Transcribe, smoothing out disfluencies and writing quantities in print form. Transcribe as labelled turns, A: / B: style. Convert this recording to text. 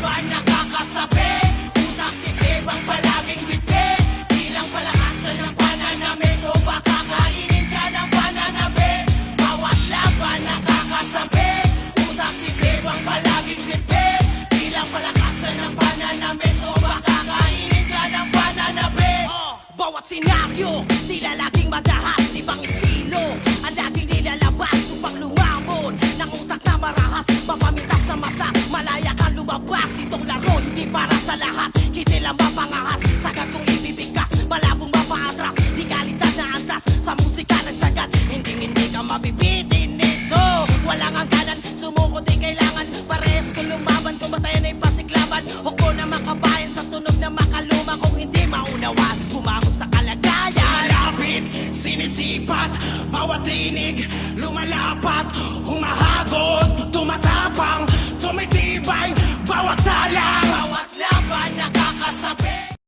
A: laban nakakasabi, utak titib ang palaging bitbit. Di lang palakasan ng pananamit o baka kainin ka ng pananabit. Bawat laban nakakasabi, utak titib ang palaging bitbit. Di lang palakasan ng pananamit o baka kainin ka ng pananabit. Bawat senaryo, tila laging madahas, ibang estilo ang laging nilalabas upang lumamon ng utak na marahas, mapamintas na mata, malaya kang lumabas. Itong laro hindi para sa lahat, hindi lang mapangahas, sagad kong ibibigkas, malabong mapaatras, di kalidad na antas, sa musika nagsagat, hindi ka mabibitin nito. Walang hangganan, sumuko di kailangan, pares kung lumaban, kumatayan ay pasiklaban, hukbo na makabayan sa tunog na makaluma. Kung hindi maunawa, bumangon sa kalagayan. Malapit, sinisipat, bawat tinig, lumalapat, humahagod, tumatapang, tumitibay, bawat salang, bawat laban nakakasabi.